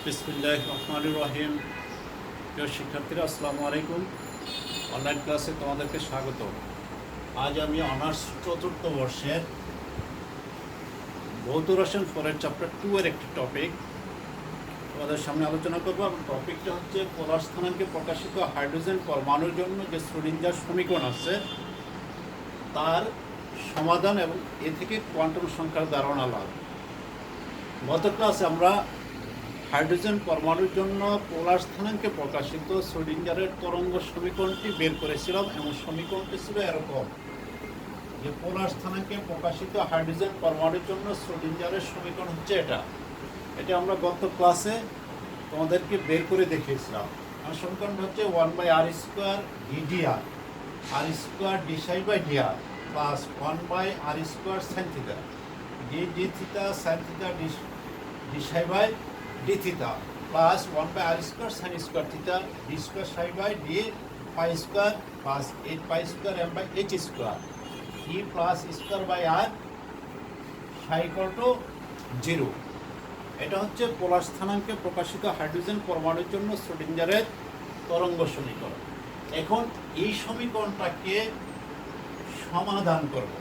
বিসমিল্লাহির রহমানির রহিম। প্রিয় শিক্ষার্থীরা, আসসালামু আলাইকুম। অনলাইন ক্লাসে তোমাদেরকে স্বাগত। আজ আমি অনার্স চতুর্থ বর্ষের ভৌত রসায়ন ফোরের চ্যাপ্টার 2 এর একটি টপিক তোমাদের সামনে আলোচনা করব। এবং টপিকটা হচ্ছে পোলার স্থানাঙ্কে প্রকাশিত হাইড্রোজেন পরমাণুর জন্য যে শ্রোডিঞ্জার সমীকরণ আছে তার সমাধান এবং এ থেকে কোয়ান্টাম সংখ্যার ধারণা লাভ। গত ক্লাসে আমরা হাইড্রোজেন পরমাণুর জন্য পোলার স্থানাঙ্কে প্রকাশিত শ্রোডিঞ্জারের তরঙ্গ সমীকরণটি বের করেছিলাম এবং সমীকরণটি ছিল এরকম যে পোলার স্থানাঙ্কে প্রকাশিত হাইড্রোজেন পরমাণুর জন্য শ্রোডিঞ্জারের সমীকরণ হচ্ছে এটা আমরা গত ক্লাসে তোমাদেরকে বের করে দেখিয়েছিলাম। আর সমীকরণটা হচ্ছে 1/r² dr r² dψ/dr plus 1/r² sin θ d θ sin θ dψ/d θ plus 1/r² sin² θ d²ψ/d π² plus 8π² m/h² e plus square ψ 0। এটা হচ্ছে পোলার স্থানাঙ্কে প্রকাশিত হাইড্রোজেন পরমাণুর জন্য শ্রোডিঞ্জারের তরঙ্গ সমীকরণ। এখন এই সমীকরণটাকে সমাধান করব।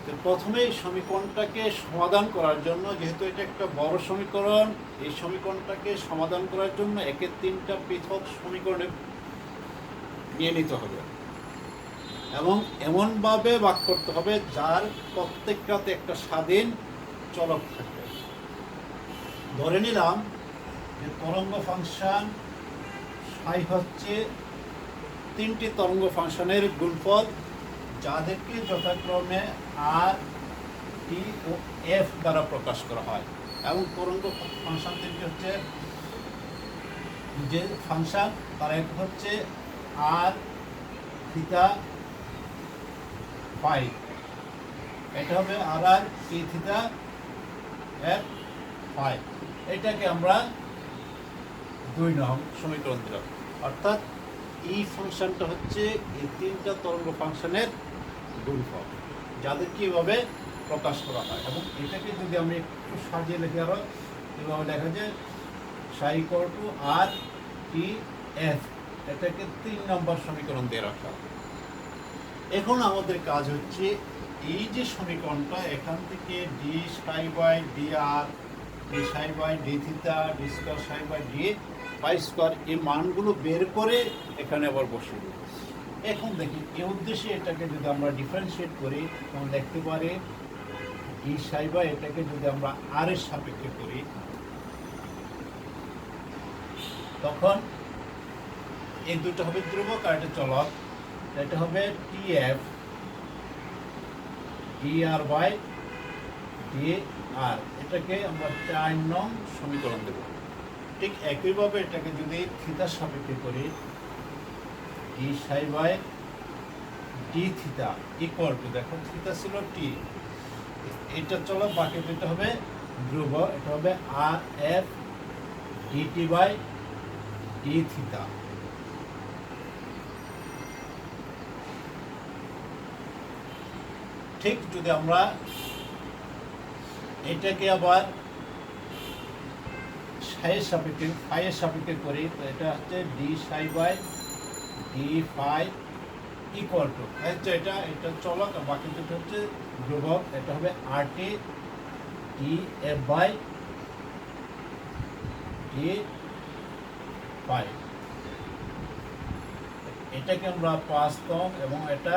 তো প্রথমে এই সমীকরণটাকে সমাধান করার জন্য, যেহেতু এটা একটা বড় সমীকরণ, এই সমীকরণটাকে সমাধান করার জন্য একে তিনটা পৃথক সমীকরণে নিয়ে নিতে হবে এবং এমনভাবে ভাগ করতে হবে যার প্রত্যেকটাতে একটা স্বাধীন চলক থাকবে। ধরে নিলাম যে তরঙ্গ ফাংশন ফাই হচ্ছে তিনটি তরঙ্গ ফাংশনের গুণফল, যাদেরকে যথাক্রমে আর, টি ও এফ দ্বারা প্রকাশ করা হয়। এবং তরঙ্গ ফাংশন তিনটি হচ্ছে যে ফাংশন, তার এক হচ্ছে আর থিটা ফাই, এটা হবে আর আর টি থিটা এফ ফাই। এটাকে আমরা 2 নং সমীকরণ দিলাম। অর্থাৎ এই ফাংশনটা হচ্ছে এই তিনটা তরঙ্গ ফাংশনের গুণফল, যাদেরকে এভাবে প্রকাশ করা হয়। এবং এটাকে যদি আমি একটু সাজিয়ে লিখি, আরো এভাবে লেখা যায় psi equal to R T F, এটাকে 3 নম্বর সমীকরণ দিয়ে রাখা। এখন আমাদের কাজ হচ্ছে এই যে সমীকরণটা, এখান থেকে ডি ψ/dr dψ/d θ d²ψ/d π² এই মানগুলো বের করে এখানে আবার বসিয়ে দেব। এখন দেখি এই উদ্দেশ্যে এটাকে যদি আমরা ডিফারেন্সিয়েট করি তখন দেখতে পারি ডি ψ এটাকে যদি আমরা আর এর সাপেক্ষে করি তখন এই দুটো হবে ধ্রুবক আর এটা চলক। এটা হবে টিএফ dr/dr, এটাকে আমরা 4 নং সমীকরণ দেব। ঠিক একইভাবে এটাকে যদি থিটার সাপেক্ষে করি ডি ψ/d θ ইকুয়াল টু, দেখো থিটা ছিল টি, এটা চলো বাকি দুটো হবে ধ্রুব, এটা হবে আর এফ dt/d θ। ঠিক যদি আমরা এটাকে আবার ফাইয়ের সাপেক্ষে করি তো এটা হচ্ছে D ψ/d phi equal two, এটা চলক, বাকি দুটো হচ্ছে ধ্রুবক, এটা হবে আর টি টি এফ/d ফাই। এটাকে আমরা 5 নং এবং এটা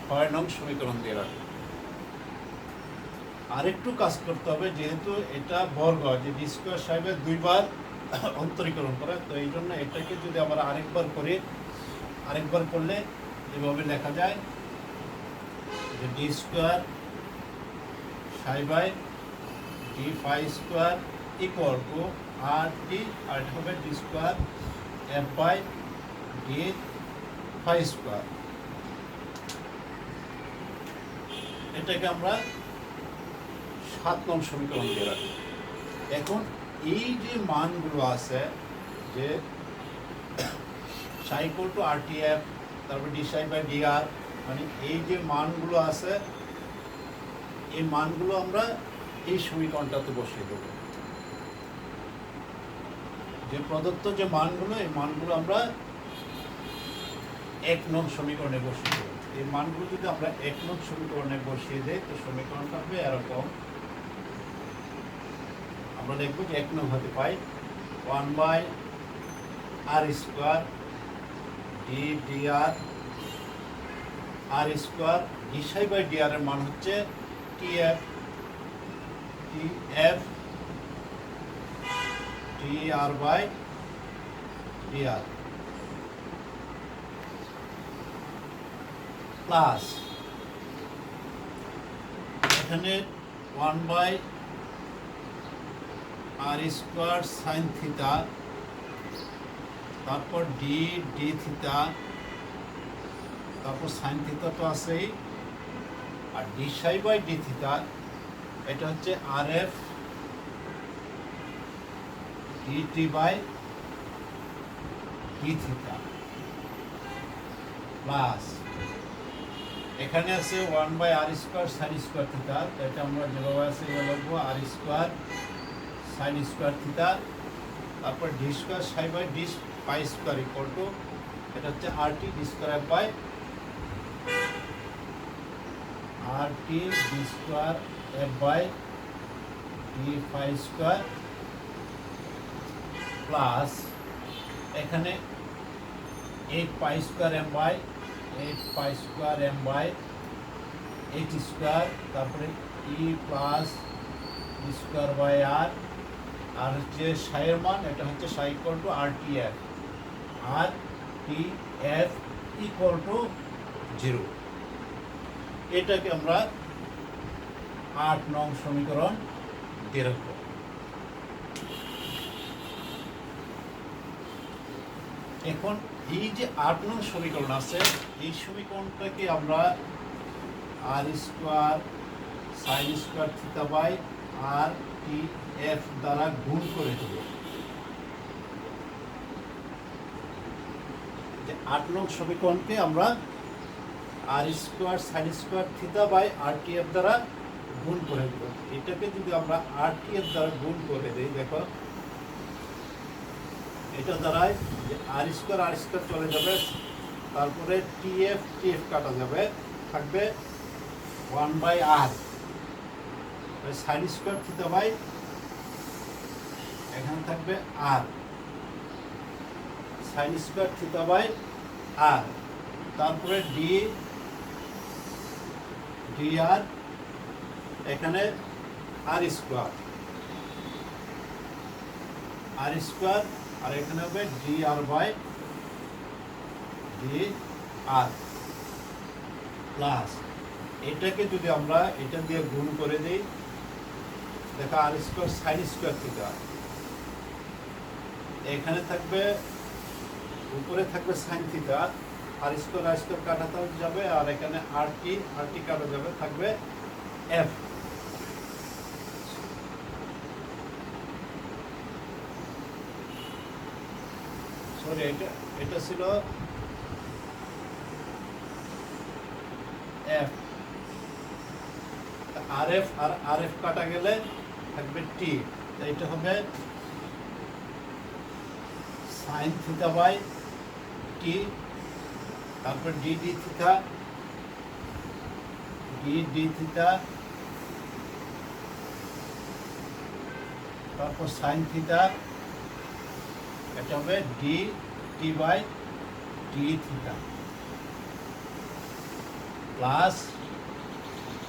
6 নং সমীকরণ দিয়ে রাখবো। আরেকটু কাজ করতে হবে, যেহেতু এটা বর্গ, যে d² 2বার অন্তরীকরণ করে, তো এই জন্য এটাকে যদি আমরা আরেকবার করলে এভাবে লেখা যায় যে d² d² equal to R টি, আর এটা হবে d² f/d²। এটাকে আমরা 7 নং সমীকরণ দিয়ে রাখি। এখন এই যে মানগুলো আছে, যে psi equal to R T F, তারপর ডি ψ/dr, মানে এই যে মানগুলো আছে, এই মানগুলো আমরা এই সমীকরণটাতে বসিয়ে দেবো। যে প্রদত্ত যে মানগুলো, এই মানগুলো আমরা 1 নং সমীকরণে বসিয়ে দেব। এই মানগুলো যদি আমরা 1 নং সমীকরণে বসিয়ে দেই, তো সমীকরণটা হবে এরকম। আমরা দেখব যে 1 নং হতে পাই 1/r² d dr r² dψ/dr এর মান হচ্ছে tf dr/dr প্লাস এখানে 1/r² sin থিটা, তারপর d থিটা, তারপর সাইন থিটা তো আছেই, আর dψ/d থিটা এটা হচ্ছে rf dt/d থিটা প্লাস এখানে আছে 1/r² sin স্কয়ার থিটা, তো এটা আমরা যেভাবে আছে এভাবে লিখব r² sin স্কয়ার থিটা, তারপর d² ψ/d pi square equal to এটা হচ্ছে rt d square by rt d square by d pi square plus এখানে 8 pi square m by 8 pi square m by 8 square, তারপরে e plus d square by r, আর যে সাইয়ের মান এটা হচ্ছে psi equal to rtf, rtf equal to 0। এটাকে আমরা 8 নং সমীকরণ দিয়ে রাখব। এখন এই যে 8 নং সমীকরণ আছে, এই সমীকরণটাকে আমরা r² sin square theta by rtf দ্বারা গুণ করে দেব। যে 8 নং সমীকরণকে আমরা r² sin square theta by rtf দ্বারা গুণ করে দেব। এটাকে যদি আমরা rtf দ্বারা গুণ করে দেই, দেখো এটা দ্বারাই যে r² চলে যাবে, তারপরে tf কাটা যাবে, থাকবে 1/r sin square theta by এখানে থাকবে r sin square theta by r, তারপরে dr এখানে r² আর এখানে হবে dr/dr প্লাস এটাকে যদি আমরা এটা দিয়ে গুণ করে দেই, দেখো r² sin স্কয়ার থিটা, এখানে থাকবে উপরে থাকবে sin থিটা, r² কাটাতে যাবে, আর এখানে rt কাটা যাবে, থাকবে f। সরি, এটা ছিল f, rf আর rf কাটা গেলে থাকবে t, এটা হবে sin থিটা বাই t, তারপর d থিটা, তারপর sin থিটা, এটা হবে dt/d থিটা প্লাস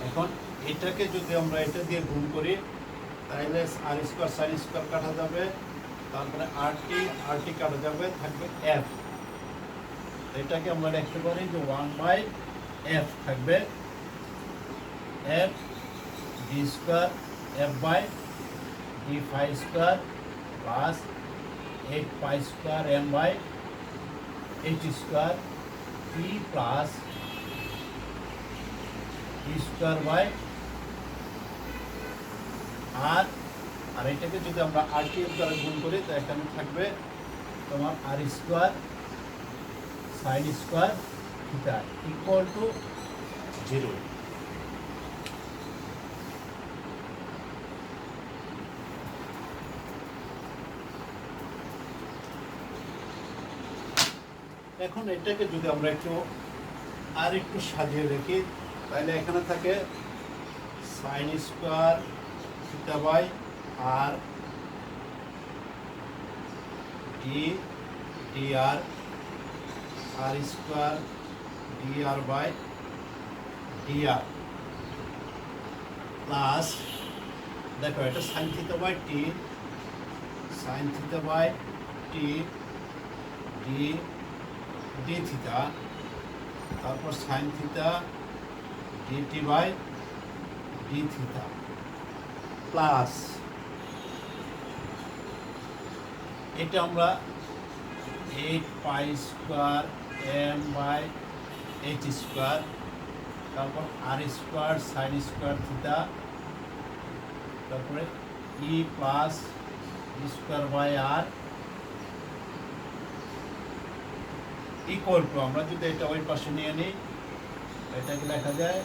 এখন এটাকে যদি আমরা এটা দিয়ে গুণ করি, তাহলে r² sin স্কয়ার কাটা যাবে, তারপরে rt কাটা যাবে, থাকবে f। এটাকে আমরা লিখতে পারি যে 1/f থাকবে f d square f by d phi square plus 8 pi square m by 8 square p plus d square by r, আর এটাকে যদি আমরা rtf দ্বারা গুণ করি, তো এখানে থাকবে তোমার r² sin square theta equal to 0। এখন এটাকে যদি আমরা আর একটু সাজিয়ে রাখি, তাহলে এখানে থাকে sine square theta by r d r square d r by d r plus, দেখো এটা sine theta by t d theta, তারপর sine theta dt by d theta plus, এটা আমরা 8 পাই square m by H square, তারপর r square sine square theta, তারপরে e plus square by R equal to, আমরা যদি এটা ওই পাশে নিয়ে নিই, এটাকে লেখা যায়,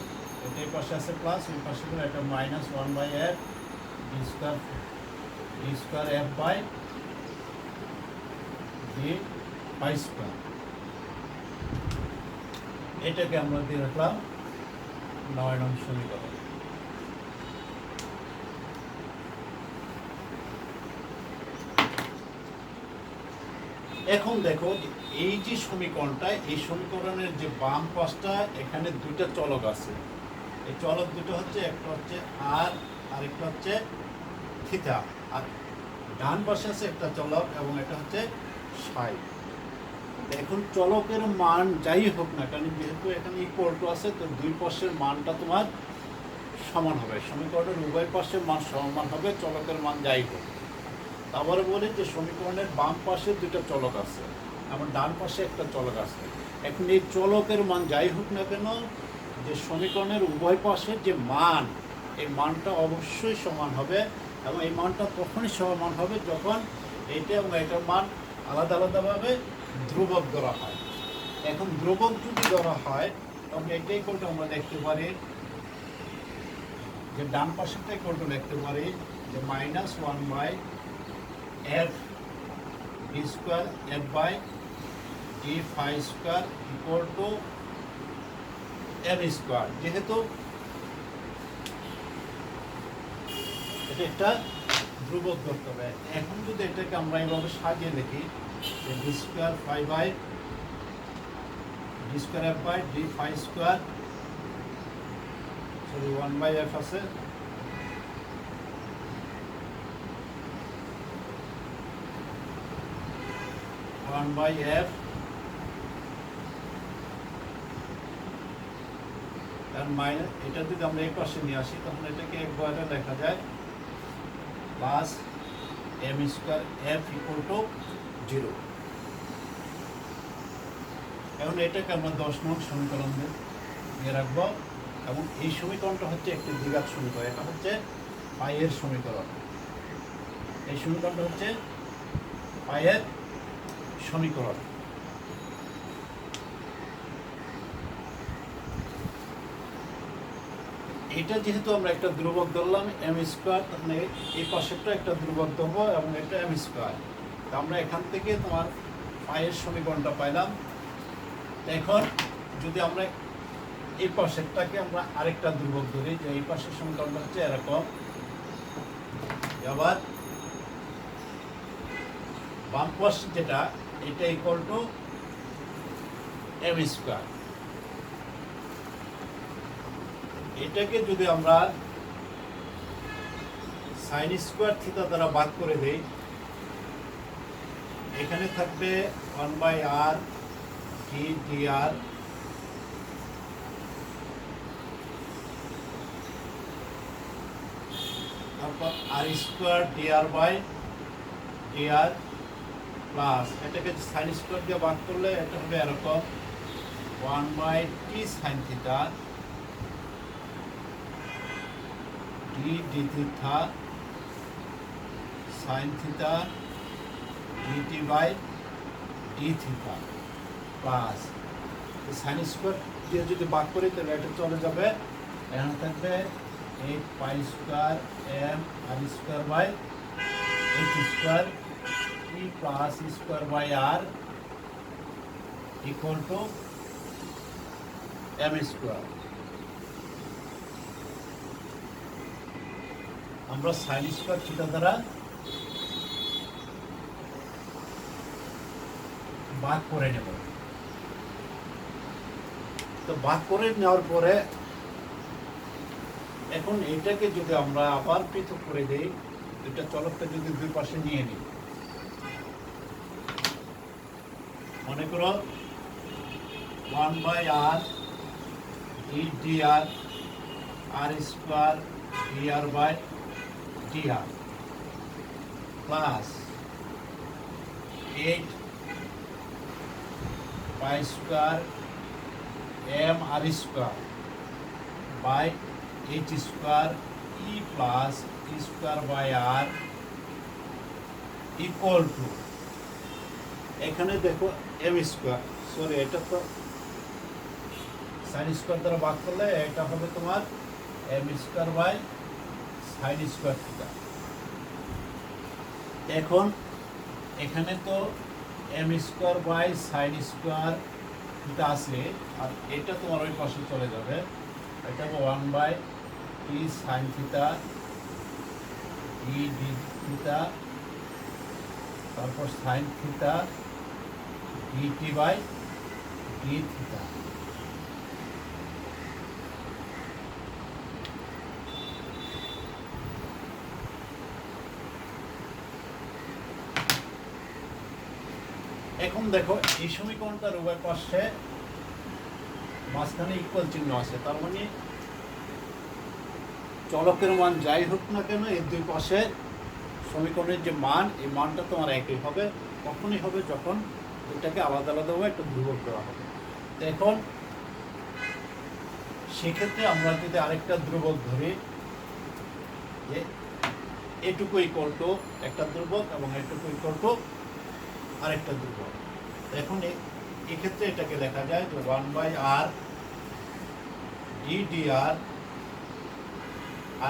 এটা এই পাশে আছে প্লাস, ওই পাশে করে এটা minus 1 by F D square F by D pi square. এটাকে আমরা দিয়ে রাখলাম 9 নং সমীকরণ। এখন দেখো এই যে সমীকরণটা, এই সমীকরণের যে বাম পাশটা, এখানে দুইটা চলক আছে। এই চলক দুটো হচ্ছে, একটা হচ্ছে আর একটা হচ্ছে থিটা, আর ডান পাশে আছে একটা চলক এবং এটা হচ্ছে সাই। এখন চলকের মান যাই হোক না কারণ, যেহেতু এখানে ইকুয়াল টু আছে, তো দুই পাশের মানটা তোমার সমান হবে, সমীকরণের উভয় পাশের মান সমান হবে, চলকের মান যাই হোক। আবার বলি যে সমীকরণের বাম পাশে দুটো চলক আছে এবং ডান পাশে একটা চলক আছে। এখন এই চলকের মান যাই হোক না কেন, যে সমীকরণের উভয় পাশের যে মান, এই মানটা অবশ্যই সমান হবে, এবং এই মানটা তখনই সমান হবে যখন এইটা এবং এটার মান আলাদা আলাদাভাবে ধ্রুবক ধরা হয়। এখন ধ্রুবক যদি ধরা হয়, তখন এটাই কোনটা আমরা দেখতে পারি যে ডান পাশেরটাই কোনটা দেখতে পারি যে minus 1 by F D square F by D phi square equal to M square, যেহেতু এটা একটা ধ্রুবক ধরতে হবে। এখন যদি এটাকে আমরা এইভাবে সাজিয়ে দেখি, যে D square phi by D square F by D phi square, sorry 1 by F আছে, বাই এফ মাইনাস, এটা যদি আমরা এই পাশে নিয়ে আসি, তখন এটাকে একবারে লেখা যায় plus M square F equal to 0। এখন এটাকে আমরা 10 নং সমীকরণ দিয়ে রাখবো, এবং এই সমীকরণটা হচ্ছে একটি দ্বিঘাত সমীকরণ, এটা হচ্ছে পাইয়ের সমীকরণ। এই সমীকরণটা হচ্ছে পাইয়ের সমীকরণ। এটা যেহেতু আমরা একটা ধ্রুবক ধরলাম এম স্কোয়ার, তখন এই পাশেরটা একটা ধ্রুবক ধরবো এবং এটা এম স্কোয়ার। আমরা এখান থেকে তোমার পাইয়ের সমীকরণটা পাইলাম। এখন যদি আমরা এই পাশেরটাকে আমরা আরেকটা ধ্রুবক ধরি, যে এই পাশের সমীকরণটা হচ্ছে এরকম, আবার বাম পাশ যেটা, এটা ইকুয়াল টু এম স্কোয়ার। এটাকে যদি আমরা সাইন স্কোয়ার থিটা দ্বারা ভাগ করে দেই, এখানে থাকবে 1 বাই আর ডি আর তারপর r square d r by d r plus, এটাকে সাইন স্কোয়ার দিয়ে ভাগ করলে এটা হবে এরকম 1 by t sine theta d theta sine theta dt by d theta plus, sine square দিয়ে যদি ভাগ করি তাহলে এটা চলে যাবে, এখানে থাকবে 8 পাই square M R square by H square E plus square by R equal to M square. আমরা সাইন স্কোয়ার থিটা দ্বারা ভাগ করে নেব। তো ভাগ করে নেওয়ার পরে এখন এটাকে যদি আমরা আবার পৃথক করে দেই, এটা চলকটা যদি দুই পাশে নিয়ে নিই, মনে করো 1/r dr r square dr/dr plus 8 pi square m r square by h square e plus e square by r equal to, এখানে দেখো m স্কোয়ার, সরি এটা তো সাইন স্কোয়ার দ্বারা ভাগ করলে এটা হবে তোমার m square by sine square theta. এখন এখানে তো m square by sine square theta আসলে, আর এটা তোমার ওই পাশে চলে যাবে, এটা হবে 1/t sine theta e d theta, তারপর sine theta dt by d theta. এখন দেখো এই সমীকরণটার উভয় পাশে মাঝখানে ইকুয়াল চিহ্ন আছে, তার মানে চলকের মান যাই হোক না কেন এর দুই পাশে সমীকরণের যে মান, এই মানটা তোমার একই হবে। কখনই হবে যখন এটাকে আলাদা আলাদাভাবে একটা ধ্রুবক দেওয়া হবে। তো এখন সেক্ষেত্রে আমরা যদি আরেকটা ধ্রুবক ধরি, যে এটুকু ইকুয়াল টু একটা ধ্রুবক এবং এটুকু ইকুয়াল টু আরেকটা ধ্রুবক। এখন এক্ষেত্রে এটাকে লেখা যায় যে 1/r ddr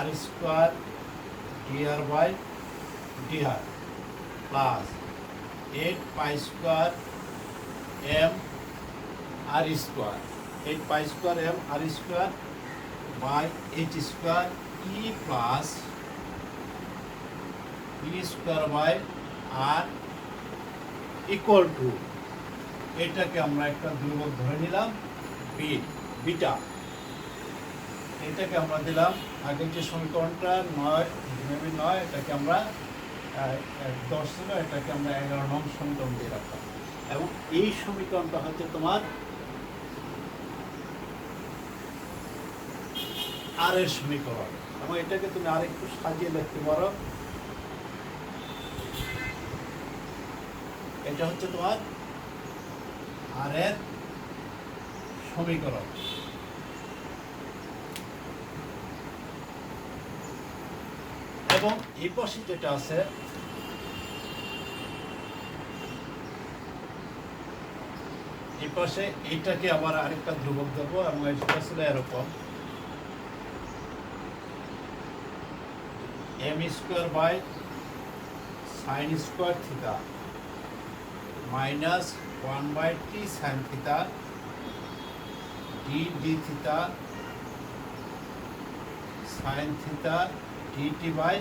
r square dr by dr plus 8 pi square m r square, 8 pi square m r square by h square e plus e square by r equal to, এটাকে আমরা একটা ধ্রুবক ধরে নিলাম বিটা। এটাকে আমরা দিলাম আগের যে সমীকরণটা 9, এটাকে আমরা 10 ছিল, এটাকে আমরা 11 নং সমীকরণ দিয়ে রাখলাম। এবং এই সমীকরণটা হচ্ছে তোমার আর এর সমীকরণ, এবং এটাকে তুমি আরেকটু সাজিয়ে লিখতে পারো। এটা হচ্ছে তোমার আর এর সমীকরণ। এবং এই পাশে যেটা আছে, এই পাশে এইটাকে আবার আরেকটা ধ্রুবক দেবো, এবং এটা ছিল এরকম m square by sine square theta minus 1/t sine theta d theta sine theta dt by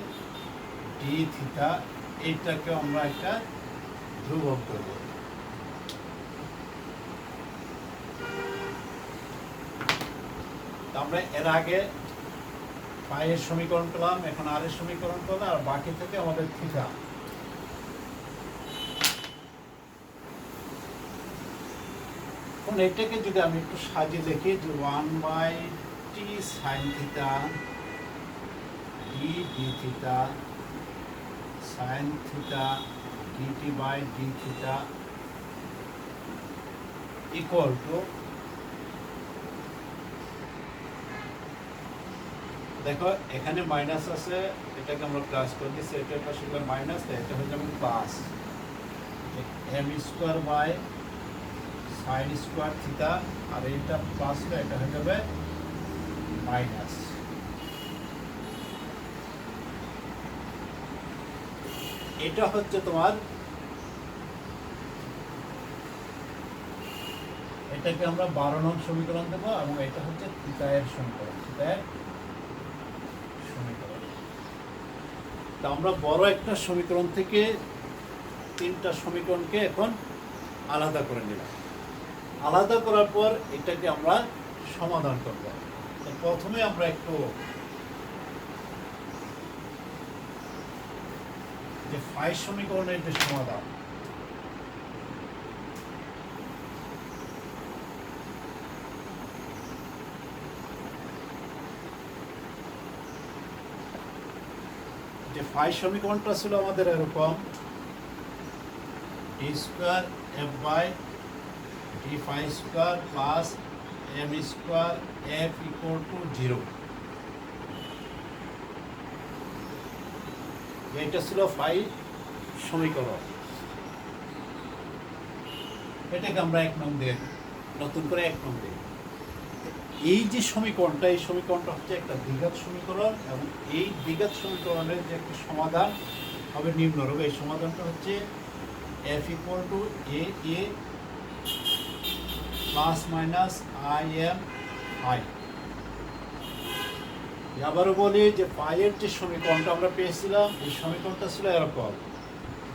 d theta. এইটাকে আমরা একটা ধ্রুবক করব। আমরা এর আগে পায়ের সমীকরণ পেলাম, এখন আর এর সমীকরণ পেলাম, আর বাকি থেকে আমাদের থিটা। এখন এটাকে যদি আমি একটু সাজিয়ে লিখি, যে 1/t sine theta d theta sine theta dt by d theta equal to, দেখো এখানে মাইনাস আছে, এটাকে আমরা প্লাস করে দিচ্ছি, এটার পাশে মাইনাস, এটা হয়ে যাবে plus m square by sine square theta, আর এটা প্লাস, এটা হয়ে যাবে মাইনাস। এটা হচ্ছে তোমার এটাকে আমরা 12 নং সমীকরণ দেবো এবং এটা হচ্ছে থিটা এর সমীকরণ, থিটা এর সমীকরণ। তা আমরা বড় একটা সমীকরণ থেকে তিনটা সমীকরণকে এখন আলাদা করে নিলাম। আলাদা করার পর এটাকে আমরা সমাধান করব। তো প্রথমে আমরা একটু যে ফাই সমীকরণের যে সমাধান, যে ফাই সমীকরণটা ছিল আমাদের এরকম D square F by D phi square plus M square F equal to 0। এটা ছিল ফাই সমীকরণ। এটাকে আমরা 1 নং দিয়ে নতুন করে 1 নং দিই। এই যে সমীকরণটা, এই সমীকরণটা হচ্ছে একটা দ্বিঘাত সমীকরণ এবং এই দ্বিঘাত সমীকরণের যে একটা সমাধান হবে নিম্নরূপ। এই সমাধানটা হচ্ছে F equal two A A plus minus I M I. আবারও বলি যে ফাইয়ের যে সমীকরণটা আমরা পেয়েছিলাম, এই সমীকরণটা ছিল এরকম।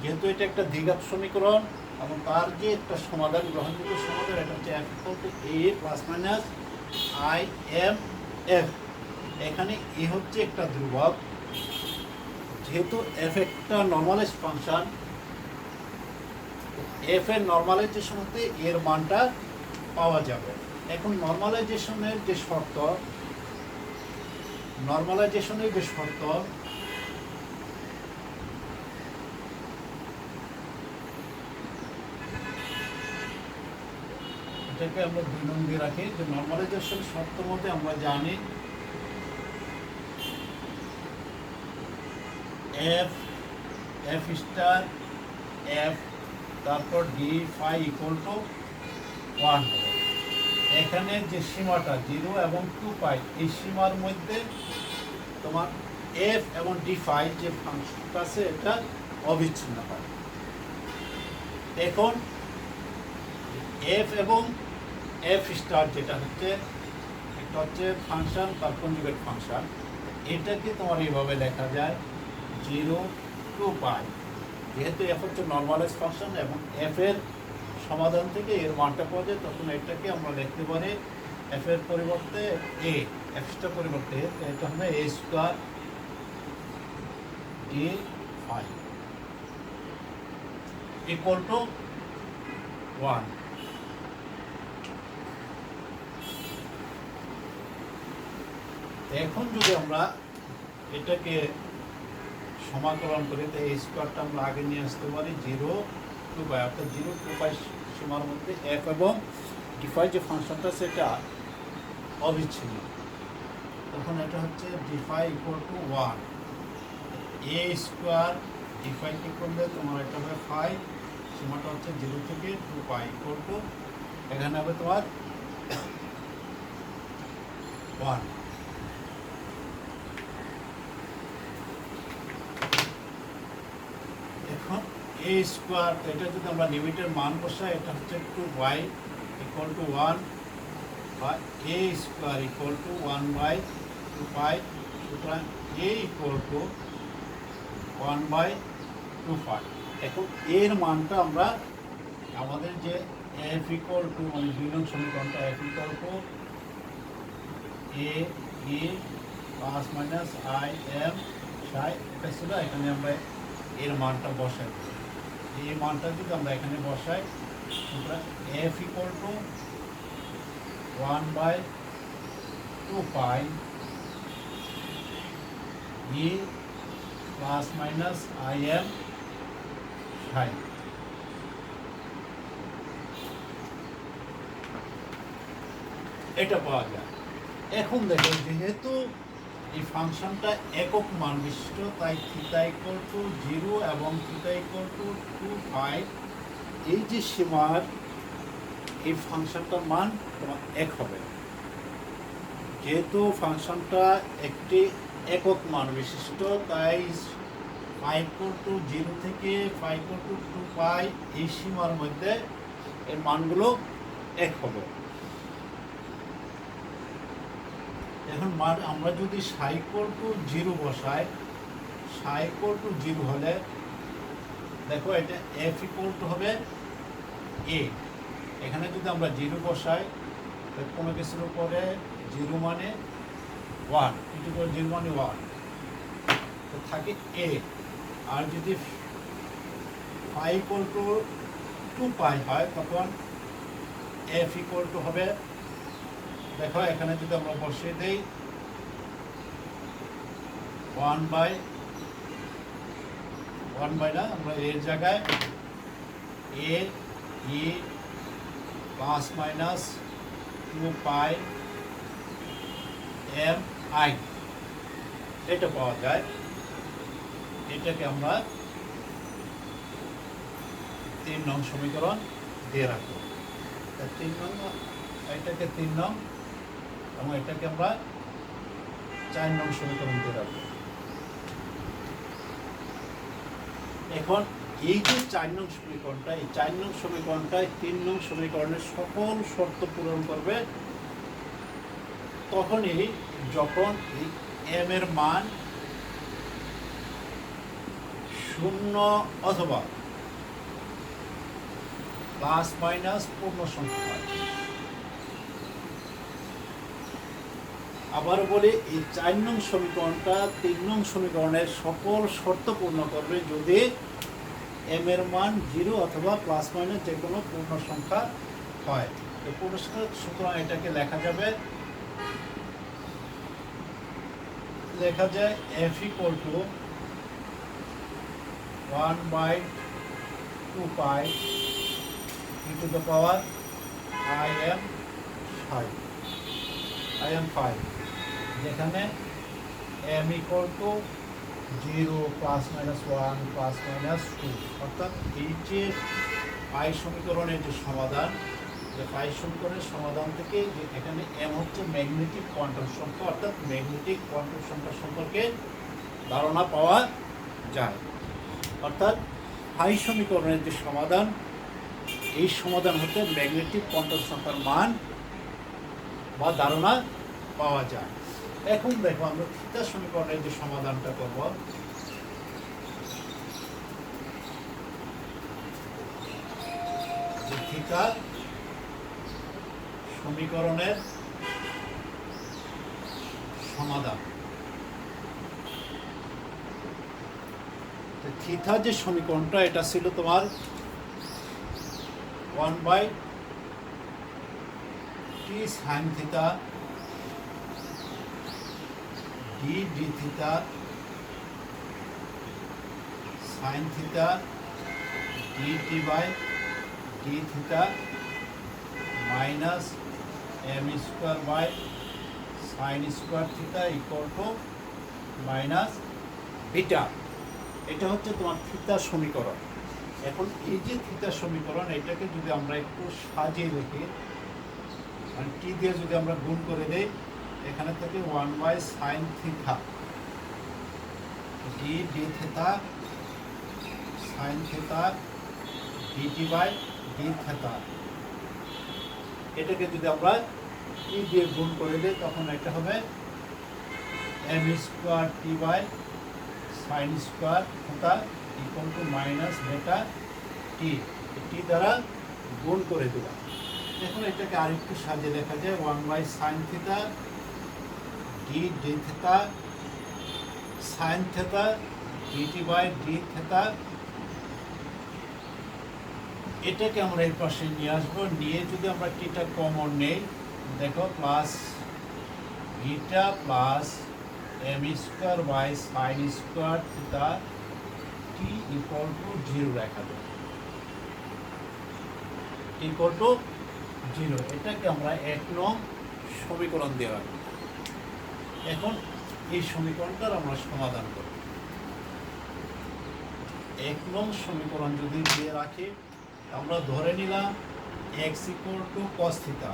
যেহেতু এটা একটা দ্বিঘাত সমীকরণ এবং তার যে একটা সমাধান, গ্রহণযোগ্য সমাধান, এটা হচ্ছে F equal two A plus minus I M F. এখানে এ হচ্ছে একটা ধ্রুবক। যেহেতু এফ একটা নর্মালাইজড ফাংশন, এফ এর নর্মালাইজেশন হতে এর মানটা পাওয়া যাবে। এখন নর্মালাইজেশনের যে শর্ত, এটাকে আমরা 2 নং দিয়ে রাখি। যে নর্মালাইজেশন শর্ত মতে আমরা জানি এফ এফ স্টার এফ তারপর ডি ফাই ইকুয়াল টু 1 হবে। এখানে যে সীমাটা 0 এবং 2 পাই, এই সীমার মধ্যে তোমার এফ এবং ডি ফাই যে ফাংশনটা আছে এটা অবিচ্ছিন্ন হয়। এখন এফ এবং এফ স্টার যেটা হচ্ছে, একটা হচ্ছে ফাংশন তার কনজুগেট ফাংশন, এটাকে তোমার এইভাবে লেখা যায় 0 টু পাই। যেহেতু এফ হচ্ছে নর্মালাইজ ফাংশন এবং এফ এর সমাধান থেকে এর মানটা পাওয়া যায়, তখন এটাকে আমরা লিখতে পারি এফ এর পরিবর্তে এ, এফ স্টার পরিবর্তে এটা হবে a square d phi equal to 1। এখন যদি আমরা এটাকে সমাকলন করি, তো এই স্কোয়ারটা আমরা আগে নিয়ে আসতে পারি 0 টু পাই, অর্থাৎ 0 টু পাই সীমার মধ্যে এফ এবং ডিফাই যে ফাংশনটা সেটা অবিচ্ছিন্ন। তখন এটা হচ্ছে d phi equal to 1। A square ডিফাইকে করলে তোমার এটা হবে 5, সীমাটা হচ্ছে 0 থেকে 2 পাই ইকুয়াল টু, এখানে হবে তোমার 1। এখন এ স্কোয়ার, এটা যদি আমরা লিমিটের মান বসাই, এটা হচ্ছে 2y ইকুয়াল টু 1 বা এ স্কোয়ার ইকুয়াল টু 1 বাই 2 পাই। সুতরাং এ ইকুয়াল টু 1 বাই 2 পাই। এখন এর মানটা আমরা আমাদের যে এফ ইকুয়াল টু, মানে 2 নং সমীকরণটা F equal two A A plus minus I M psi, এটা ছিল। এখানে আমরা এর মানটা বসাই। এই মানটা যদি আমরা এখানে বসাই, সুতরাং F equal to 1 by 2 pi E plus minus I M psi. এটা পাওয়া যায়। এখন দেখো, যেহেতু এই ফাংশনটা একক মান বিশিষ্ট, তাই থিটা ইকুয়াল টু 0 এবং থিটা ইকুয়াল টু 2 পাই, এই যে সীমার এই ফাংশনটার মান তোমার 1 হবে। যেহেতু ফাংশনটা একটি একক মান বিশিষ্ট, তাই পাই ইকুয়াল টু 0 থেকে পাই ইকুয়াল টু 2 পাই এই সীমার মধ্যে এর মানগুলো 1 হবে। এখন আমরা যদি সাই ইকুয়াল টু 0 বসাই, সাই ইকুয়াল টু 0 হলে দেখো এটা f ইকুয়াল টু হবে a। এখানে যদি আমরা 0 বসাই, কোনো কিছুর উপরে 0 মানে 1, ইন্টু করে 0 মানে 1, তো থাকে a। আর যদি পাই ইকুয়াল টু 2 পাই হয়, তখন f ইকুয়াল টু হবে, দেখো এখানে যদি আমরা বসিয়ে দেই 1 বাই না, আমরা এর জায়গায় a e plus minus 2 pi m i এটা পাওয়া যায়। এটাকে আমরা 3 নং সমীকরণ দিয়ে রাখবো। 3 নং, এটাকে 3 নং এবং এটাকে আমরা 4 নং সমীকরণ দিয়ে রাখবো। এখন এই যে 4 নং সমীকরণটা, এই 4 নং সমীকরণটায় 3 নং সমীকরণের সকল শর্ত পূরণ করবে তখনই যখন এই m এর মান 0 অথবা প্লাস মাইনাস পূর্ণ সংখ্যা হয়। আবার বলি, এই 4 নং সমীকরণটা 3 নং সমীকরণের সকল শর্ত পূর্ণ করবে যদি m এর মান 0 অথবা প্লাস মাইনাস যে কোনো পূর্ণ সংখ্যা হয়। তো পূর্ণ সংখ্যা, সুতরাং এটাকে লেখা যায় f equal to 1 by 2 pi e to the power i am 5, যেখানে m equal to 0 plus minus 1 plus minus 2, অর্থাৎ এই যে পাই সমীকরণের যে সমাধান, যে পাই সমীকরণের সমাধান থেকে যে এখানে m হচ্ছে ম্যাগনেটিক কোয়ান্টাম সংখ্যা, অর্থাৎ ম্যাগনেটিক কোয়ান্টাম সংখ্যা সম্পর্কে ধারণা পাওয়া যায়। অর্থাৎ পাই সমীকরণের যে সমাধান, এই সমাধান হতে ম্যাগনেটিক কোয়ান্টাম সংখ্যার মান বা ধারণা পাওয়া যায়। এখন দেখো আমরা থিটা সমীকরণের যে সমাধানটা করব, থিটা সমীকরণের সমাধান। থিটা যে সমীকরণটা, এটা ছিল তোমার 1 by t sine theta d theta sine theta dt by d theta minus m square by sine square theta equal to minus beta. এটা হচ্ছে তোমার থিটা সমীকরণ। এখন এই যে থিটা সমীকরণ, এটাকে যদি আমরা একটু সাজিয়ে লিখি, মানে টি দিয়ে যদি আমরা গুণ করে দেই, এখানে থেকে 1 by sine theta d theta sine theta dt by d theta, এটাকে যদি আমরা টি দিয়ে গুণ করে দিই, তখন এটা হবে m square T by sine square theta equal to minus beta T, টি দ্বারা গুণ করে দিলাম। এখন এটাকে আরেকটু সাজিয়ে লেখা যায় 1 by sine theta d theta sine theta dt by d theta. এটাকে আমরা এই পাশে নিয়ে আসবো, নিয়ে যদি আমরা টিটা কমন নেই, দেখো plus beta plus m square by sine square theta T equal to 0 লেখা যায়, ইকুয়াল টু 0। এটাকে আমরা 1 নং সমীকরণ দিয়ে রাখবো। এখন এই সমীকরণটার আমরা সমাধান করব। 1 নং সমীকরণ যদি দিয়ে রাখি, আমরা ধরে নিলাম x equal to cos theta,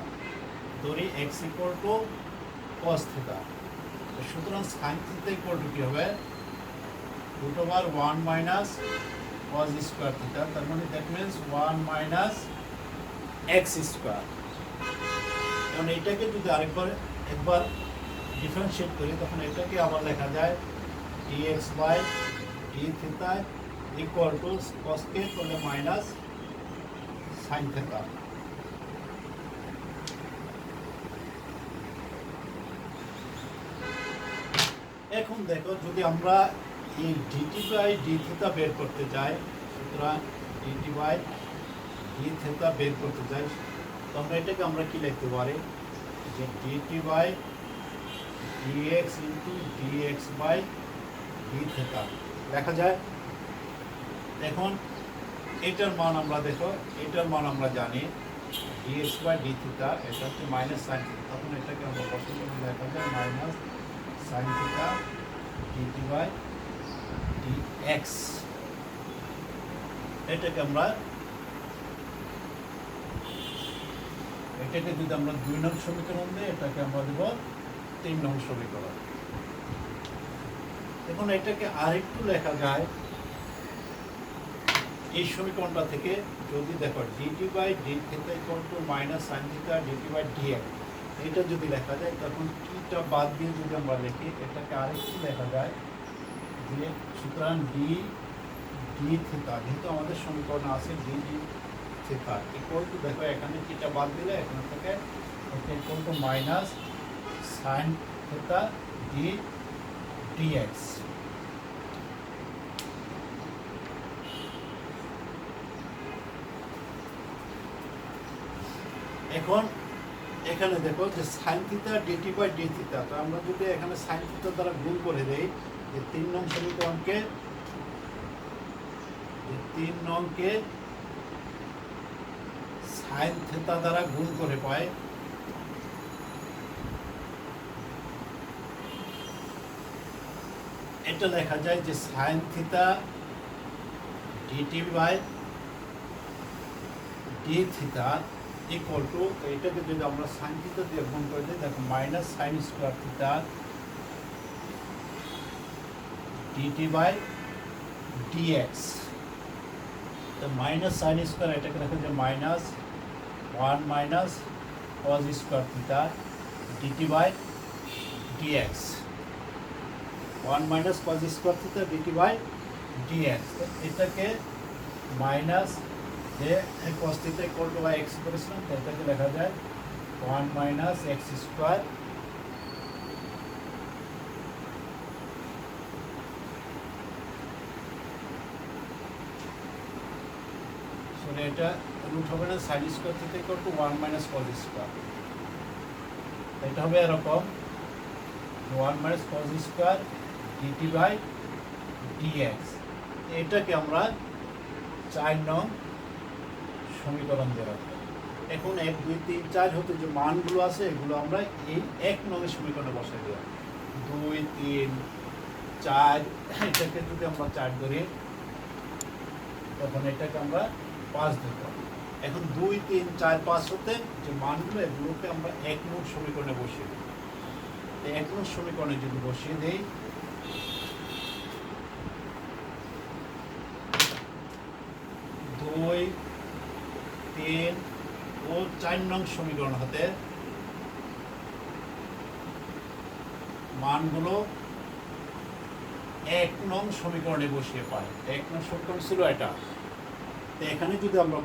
ধরি x equal to cos theta. সুতরাং সাইন থিটা ইকুয়াল টু কি হবে, √1 মাইনাস cos স্কোয়ার থিটা, তার মানে that means 1 minus x square. কারণ এটাকে যদি একবার ডিফারেন্সিয়েট করি তখন এটাকে আবার লেখা যায় dx by d theta equal to cos k করলে মাইনাস sin থিটা। এখন দেখো যদি আমরা এই dt বাই d থিটা বের করতে চাই, সুতরাং dt বাই d থিটা বের করতে চাই, তখন এটাকে আমরা কি লিখতে পারি যে dt by dx into dx by d theta লেখা যায়। এখন এটার মান আমরা দেখো, এটার মান আমরা জানি dx বাই d থিটা, এটা হচ্ছে মাইনাস সাইন থিটা, তখন এটাকে আমরা বসালে লেখা যায় minus sine theta dt by dx। এটাকে যদি আমরা 2 নং সমীকরণ দিই, এটাকে আমরা দেব 3 নং সমীকরণ। এখন এটাকে আরেকটু লেখা যায় এই সমীকরণটা থেকে, যদি দেখো dt by d theta equal to minus sine theta dt by dx, এটা যদি লেখা যায় তখন কিটা বাদ দিয়ে যদি আমরা লিখি, এটাকে আরেকটু লেখা যায় যে সুতরাং d থিটা, যেহেতু আমাদের সমীকরণ আছে d থিটা ইকুয়াল টু, দেখো এখানে কিটা বাদ দিলে এখান থেকে এটা equal to minus sine theta dx। এখন এখানে দেখো যে sine theta dt by d theta, তো আমরা যদি এখানে সাইন থিটা দ্বারা গুণ করে দেই, যে 3 নং সমীকরণকে সাইন থিটা দ্বারা গুণ করে পাই, এটা লেখা যায় যে sine theta dt by d theta equal to, এটাকে যদি আমরা সাইন থিটা দিয়ে গুণ করে দিই, দেখো minus sine square theta dt by dx। তো মাইনাস সাইন স্কোয়ার, এটাকে দেখা যায় minus 1 minus cos square theta dt by dx, 1 minus cos square theta dt by dx। এটাকে মাইনাস যে cos theta equal to x করেছিলাম, এটাকে লেখা যায় 1 মাইনাস x স্কোয়ার এটা রুট হবে না sine square theta equal to 1 minus cos square, এটা হবে এরকম 1 minus cos square dt by dx। এটাকে আমরা 4 নং সমীকরণ দিয়ে রাখবো। এখন 1 2 3 4 হতে যে মানগুলো আছে এগুলো আমরা এই 1 নং সমীকরণে বসাই দেব। 2 3 4, এটাকে যদি আমরা 4 ধরি তখন এটাকে আমরা 5 দেব। এখন 2 3 4 5 হতে যে মানগুলো এগুলোকে আমরা 1 নং সমীকরণে বসিয়ে দেব। 1 নং সমীকরণে যদি বসিয়ে দেই, 2 3 ও 4 নং সমীকরণ হতে মানগুলো 1 নং সমীকরণে বসিয়ে পাই। 1 নং সমীকরণ ছিল এটা, তো এখানে যদি আমরা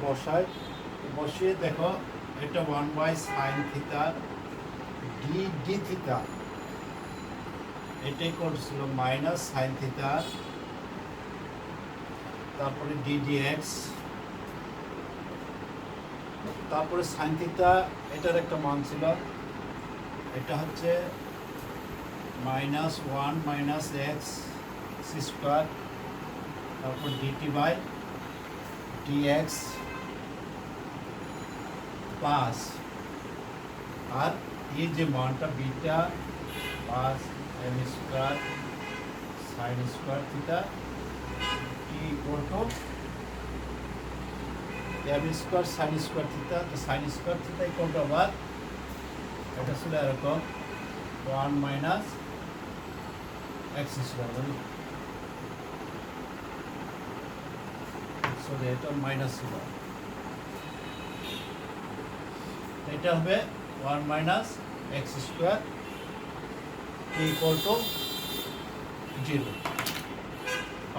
বসিয়ে দেখো এটা 1 by sine theta d theta, এটাই করছিল মাইনাস সাইন থিটা, তারপরে ddx, তারপরে সাইন থিটা এটার একটা মান ছিল, এটা হচ্ছে মাইনাস 1 মাইনাস x স্কোয়ার, তারপর dt বাই dx প্লাস, আর এই যে মানটা beta plus m square sine square theta equal to m square sine square theta. তো sine square theta equal to আবার এটা ছিল এরকম 1 মাইনাস x স্কোয়ার, এটা মাইনাস ছিল, এটা হবে 1 minus X square equal to 0।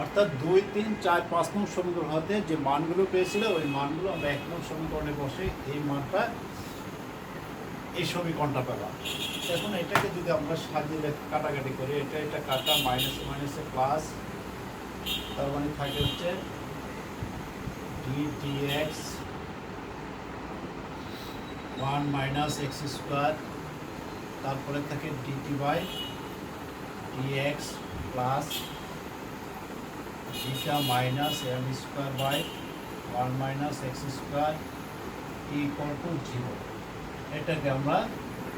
অর্থাৎ 2, 3, 4, 5 নং সমীকরণ হতে যে মানগুলো পেয়েছিল ওই মানগুলো আমরা 1 নং সমীকরণে বসে এই মানটা এই সমীকরণটা পেলাম। এখন এটাকে যদি আমরা সাজিয়ে কাটাকাটি করি, এটা কাটা মাইনাস মাইনাসে প্লাস, তার মানে থাকে হচ্ছে dx 1 মাইনাস এক্স স্কোয়ার, তারপরে থাকে dt by dx plus beta minus M square by 1 minus X square equal to 0। এটাকে আমরা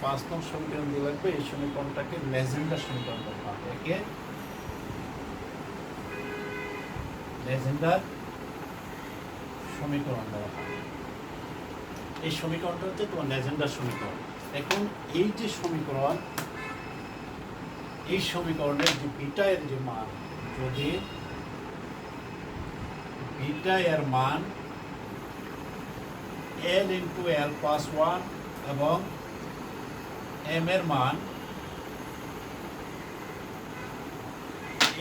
5 নং সমীকরণ দিয়ে লাগবে। এই সমীকরণটাকে লেজেন্ডার সমীকরণ বলা হয়। একে লেজেন্ডার সমীকরণ বলা হয়। এই সমীকরণটা হচ্ছে তোমার লেজেন্ডার সমীকরণ। এখন এই যে সমীকরণ, এই সমীকরণের যে বিটা এর যে মান, যদি বিটা এর মান l ইন্টু l প্লাস 1 এবং m এর মান,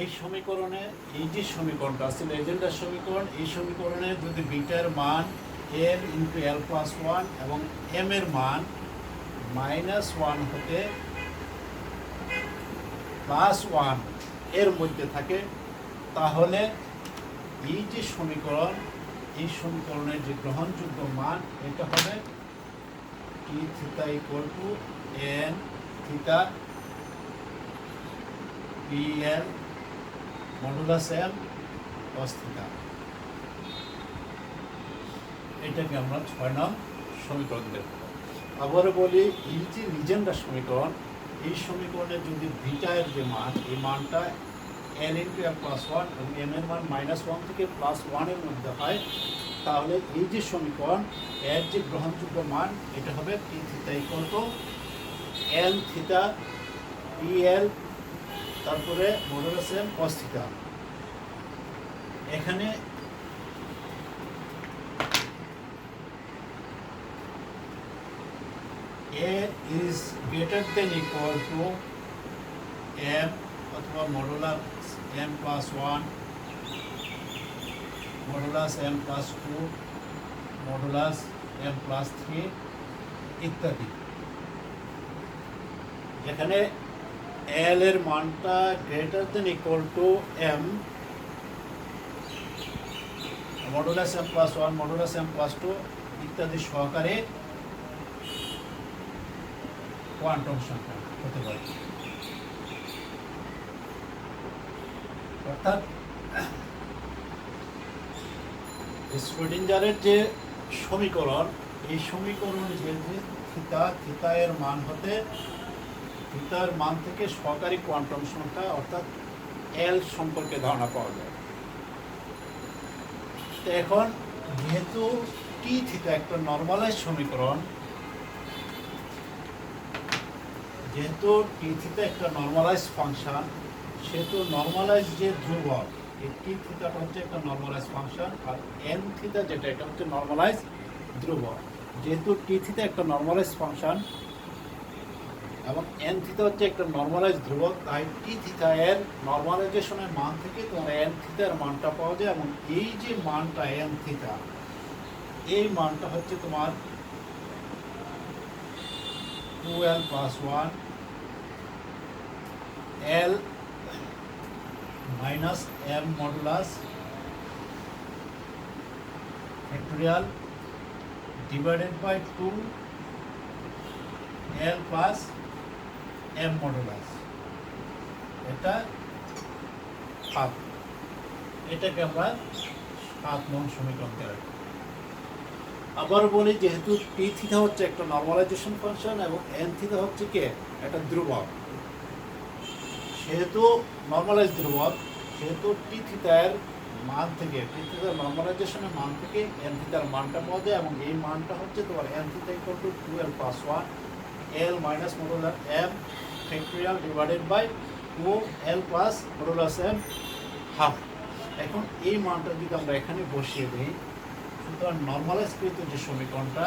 এই সমীকরণে এই যে সমীকরণটা আছে লেজেন্ডার সমীকরণ, এই সমীকরণে যদি বিটার মান l ইন্টু l প্লাস 1 এবং m এর মান -1 হতে +1 এর মধ্যে থাকে, তাহলে এই যে সমীকরণ, এই সমীকরণের যে গ্রহণযোগ্য মান এটা হবে t theta equal two n theta pl modulus m cos theta. এটাকে আমরা 6 নং সমীকরণ দেখব। আবার বলি, এই যে লিজেন্ডার সমীকরণ, এই সমীকরণের যদি বিটা এর যে মান, এই মানটা l ইন্টু l প্লাস 1 এবং m এর মান -1 থেকে +1 এর মধ্যে হয়, তাহলে এই যে সমীকরণ এর যে গ্রহণযোগ্য মান এটা হবে t theta equal two n theta pl তারপরে মডুলাস m cos থিটা। এখানে a is greater than equal to m অথবা modulus m plus 1, modulus m plus 2, modulus m plus 3 ইত্যাদি। এখানে l এর মানটা greater than equal to m, modulus m plus 1, modulus m plus 2 ইত্যাদি সহকারে quantum সংখ্যা হতে পারে। অর্থাৎ শ্রোডিঞ্জারের যে সমীকরণ, এই সমীকরণ যে থিটা এর মান হতে, থিটার মান থেকে সহকারী কোয়ান্টাম সংখ্যা অর্থাৎ এল সম্পর্কে ধারণা পাওয়া যায়। তো এখন যেহেতু টি থিটা একটা নর্মালাইজ সমীকরণ, যেহেতু টি থিটা একটা নর্মালাইজ ফাংশন, সেহেতু নর্মালাইজ যে ধ্রুবক, এই টি থিটাটা হচ্ছে একটা নর্মালাইজ ফাংশন, আর এন থিটা যেটা এটা হচ্ছে নর্মালাইজ ধ্রুবক। যেহেতু টি থিটা একটা নর্মালাইজ ফাংশন এবং এন থিটা হচ্ছে একটা নর্মালাইজ ধ্রুবক, তাই টি থিটা এর নর্মালাইজেশনের মান থেকে তোমার এন থিটার মানটা পাওয়া যায়। এবং এই যে মানটা এন থিটা, এই মানটা হচ্ছে তোমার 2l plus 1 l minus m modulus factorial divided by 2 l plus m modulus, এটা 7। এটাকে আমরা 7 নং সমীকরণে রাখি। আবার বলি, যেহেতু টি থিটা হচ্ছে একটা নর্মালাইজেশন ফাংশন এবং এন থিটা হচ্ছে কি একটা ধ্রুবক, সেহেতু নর্মালাইজ ধ্রুবক, সেহেতু টি থিটার মান থেকে, টি থিটার নর্মালাইজেশনের মান থেকে এন থিটার মানটা পাওয়া যায়। এবং এই মানটা হচ্ছে তোমার N theta equal to 2l plus 1 l minus modulus m factorial divided by 2l plus modulus m half. এখন এই মানটা যদি আমরা এখানে বসিয়ে দিই, সুতরাং নর্মালাইজকৃত যে সমীকরণটা